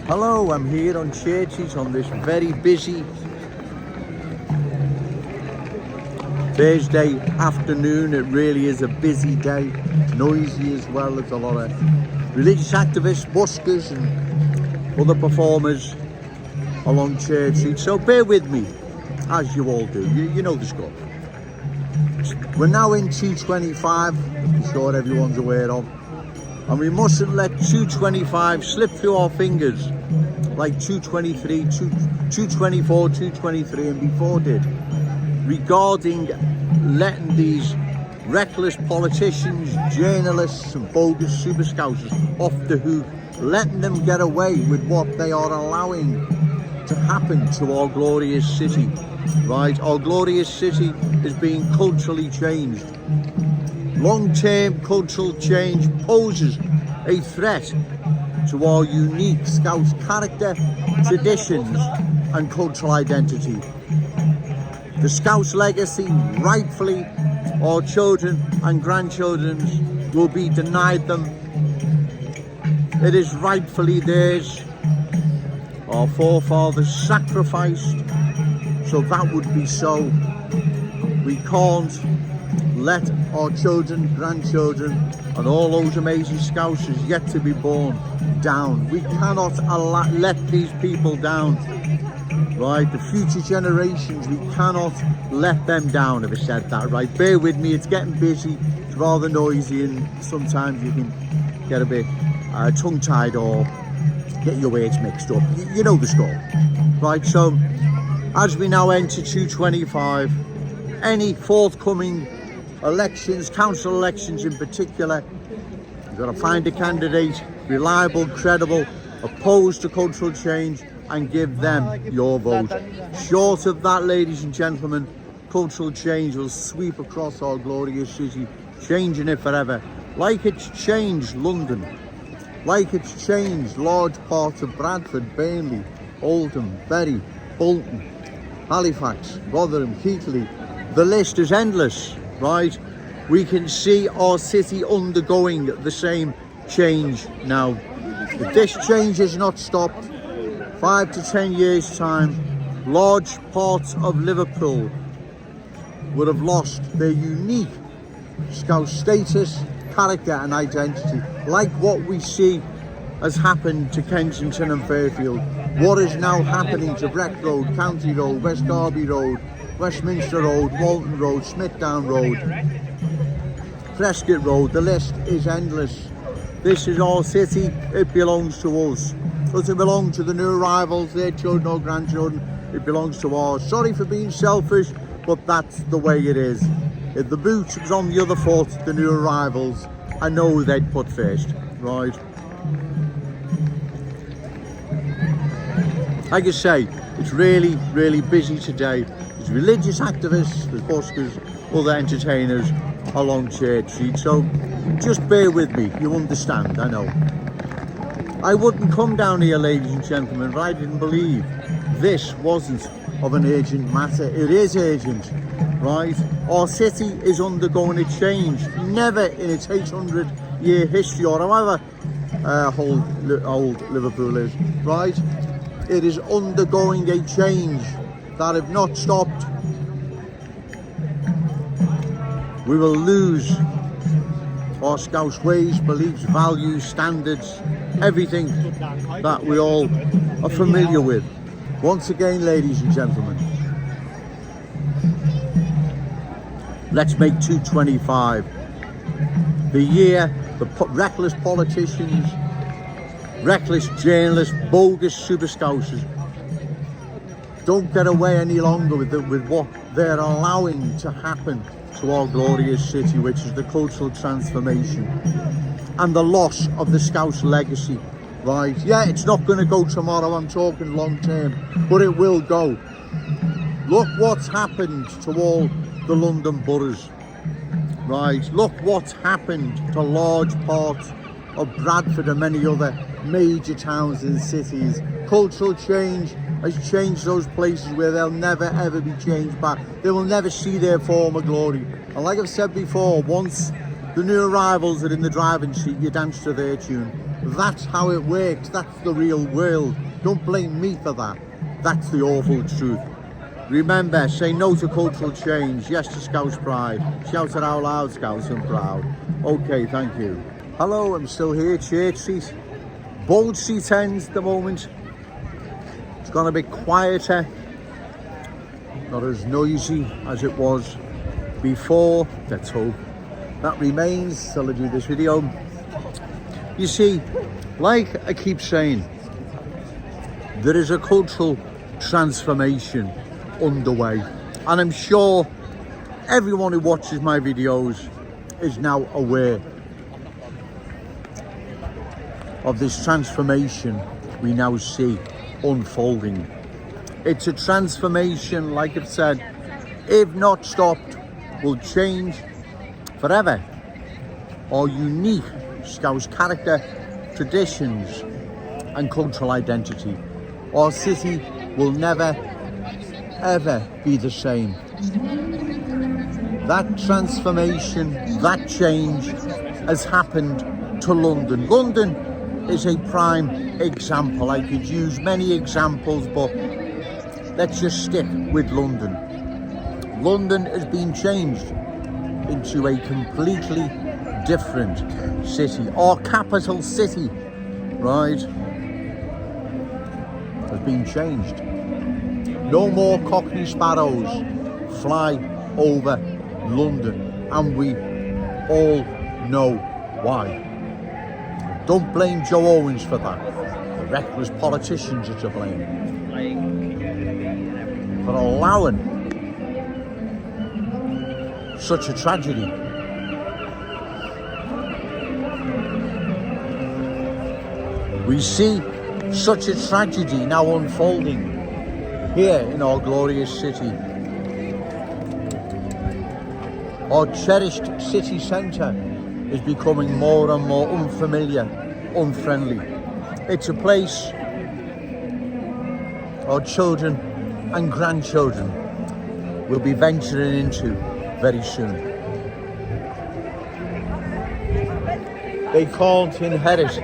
Hello, I'm here on Churches on this very busy Thursday afternoon. It really is a busy day, noisy as well. There's a lot of religious activists, buskers and other performers along Church Street. So bear with me, as you all do. You know the score. We're now in 225, I'm sure everyone's aware of. And we mustn't let 225 slip through our fingers like 223, 224, 223 and before did, regarding letting these reckless politicians, journalists and bogus super scousers off the hook, letting them get away with what they are allowing to happen to our glorious city, right? Our glorious city is being culturally changed. Long-term cultural change poses a threat to our unique Scouse character, traditions and cultural identity. The Scouse legacy, rightfully, our children and grandchildren's will be denied them. It is rightfully theirs. Our forefathers sacrificed so that would be so. We can't let our children, grandchildren and all those amazing Scousers yet to be born down. We cannot let these people down, right? The future generations, we cannot let them down, if I said that right. Bear with me, it's getting busy, it's rather noisy and sometimes you can get a bit tongue-tied or get your words mixed up. You know the score, right? So as we now enter 225, any forthcoming elections, council elections in particular, you've got to find a candidate, reliable, credible, opposed to cultural change, and give them your vote. Short of that, ladies and gentlemen, cultural change will sweep across our glorious city, changing it forever. Like it's changed London, like it's changed large parts of Bradford, Burnley, Oldham, Bury, Bolton, Halifax, Rotherham, Keighley. The list is endless, right? We can see our city undergoing the same change now. If this change is not stopped, 5 to 10 years time, large parts of Liverpool would have lost their unique Scouse status, character and identity, like what we see has happened to Kensington and Fairfield. What is now happening to Breck Road, County Road, West Derby Road, Westminster Road, Walton Road, Smithdown Road, Prescott Road, the list is endless. This is our city, it belongs to us. It doesn't belong to the new arrivals, their children or grandchildren, it belongs to ours. Sorry for being selfish, but that's the way it is. If the boot was on the other foot, the new arrivals, I know they'd put first, right? Like I say, it's really, really busy today. There's religious activists, there's buskers, other entertainers along Church Street. So just bear with me, you understand, I know. I wouldn't come down here, ladies and gentlemen, if I didn't believe this wasn't of an urgent matter. It is urgent, right? Our city is undergoing a change. Never in its 800-year history, or however old Liverpool is, right? It is undergoing a change that, if not stopped, we will lose our Scouse ways, beliefs, values, standards, everything that we all are familiar with. Once again, ladies and gentlemen, let's make 225 the year the reckless politicians, reckless journalists, bogus super Scousers don't get away any longer with what they're allowing to happen to our glorious city, which is the cultural transformation and the loss of the Scouse legacy, right? Yeah, it's not going to go tomorrow, I'm talking long term, but it will go. Look what's happened to all the London boroughs, right? Look what's happened to large parts of Bradford and many other major towns and cities. Cultural change has changed those places where they'll never ever be changed back. They will never see their former glory. And like I've said before, once the new arrivals are in the driving seat, you dance to their tune. That's how it works. That's the real world. Don't blame me for that. That's the awful truth. Remember, say no to cultural change, yes to Scouse pride. Shout it out loud, Scouse and proud. Okay, thank you. Hello, I'm still here, Church Street. Bold seat ends at the moment. It's gone a bit quieter. Not as noisy as it was before. Let's hope that remains till I do this video. You see, like I keep saying, there is a cultural transformation underway, and I'm sure everyone who watches my videos is now aware of this transformation we now see unfolding. It's a transformation, like I've said, if not stopped, will change forever our unique Scouse character, traditions and cultural identity. Our city will never ever be the same. That transformation, that change has happened to London. London is a prime example. I could use many examples, but let's just stick with London. London has been changed into a completely different city. Our capital city, right, has been changed. No more Cockney sparrows fly over London, and we all know why. Don't blame Joe Owens for that. The reckless politicians are to blame for allowing such a tragedy. We see such a tragedy now unfolding here in our glorious city. Our cherished city centre is becoming more and more unfamiliar, unfriendly. It's a place our children and grandchildren will be venturing into very soon. They can't inherit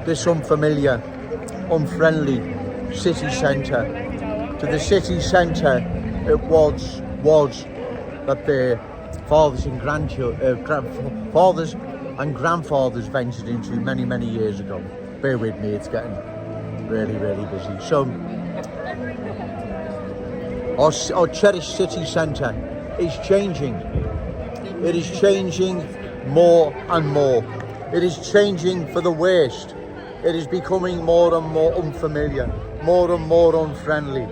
this unfamiliar, unfriendly city centre. To the city centre it was that their fathers and fathers and grandfathers ventured into many years ago. Bear with me, it's getting really busy. So our cherished city centre is changing. It is changing more and more. It is changing for the worst. It is becoming more and more unfamiliar, more and more unfriendly.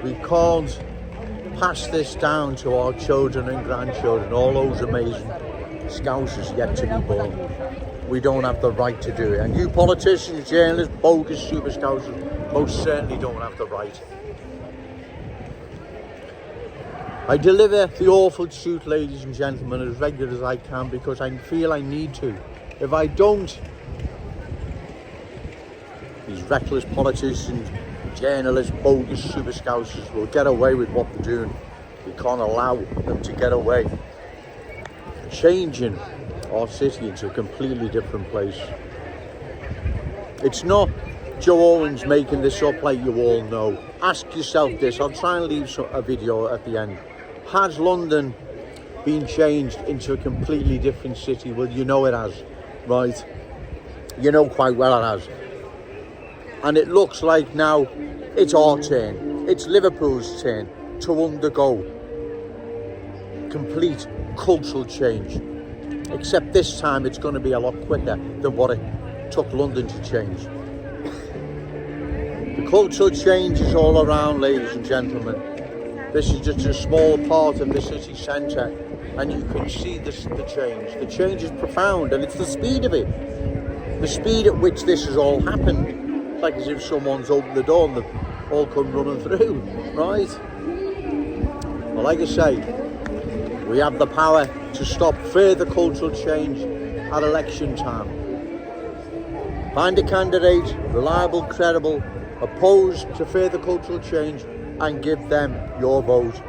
We can't pass this down to our children and grandchildren, all those amazing Scousers yet to be born. We don't have the right to do it. And you politicians, journalists, bogus super Scousers, most certainly don't have the right. I deliver the awful truth, ladies and gentlemen, as regular as I can, because I feel I need to. If I don't, these reckless politicians, journalists, bogus super Scousers will get away with what they're doing. We can't allow them to get away. Changing our city into a completely different place. It's not Joe Owens making this up like you all know. Ask yourself this. I'll try and leave a video at the end. Has London been changed into a completely different city? Well, you know it has, right? You know quite well it has. And it looks like now it's our turn. It's Liverpool's turn to undergo complete cultural change. Except this time it's going to be a lot quicker than what it took London to change. The cultural change is all around, ladies and gentlemen. This is just a small part of the city centre, and you can see the change. The change is profound, and it's the speed of it. The speed at which this has all happened. It's like as if someone's opened the door and they've all come running through, right? Well, like I say, we have the power to stop further cultural change at election time. Find a candidate, reliable, credible, opposed to further cultural change, and give them your vote.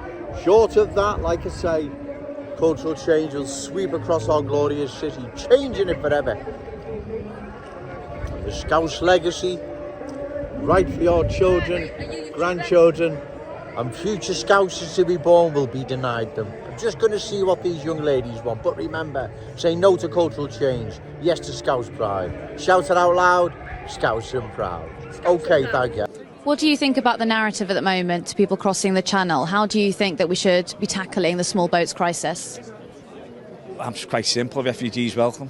Short of that, like I say, cultural change will sweep across our glorious city, changing it forever. The Scouse legacy, right for your children, grandchildren, and future Scousers to be born will be denied them. I'm just going to see what these young ladies want. But remember, say no to cultural change, yes to Scouse pride. Shout it out loud, Scouse and proud. Okay, thank you. What do you think about the narrative at the moment to people crossing the channel? How do you think that we should be tackling the small boats crisis? I'm quite simple, refugees welcome.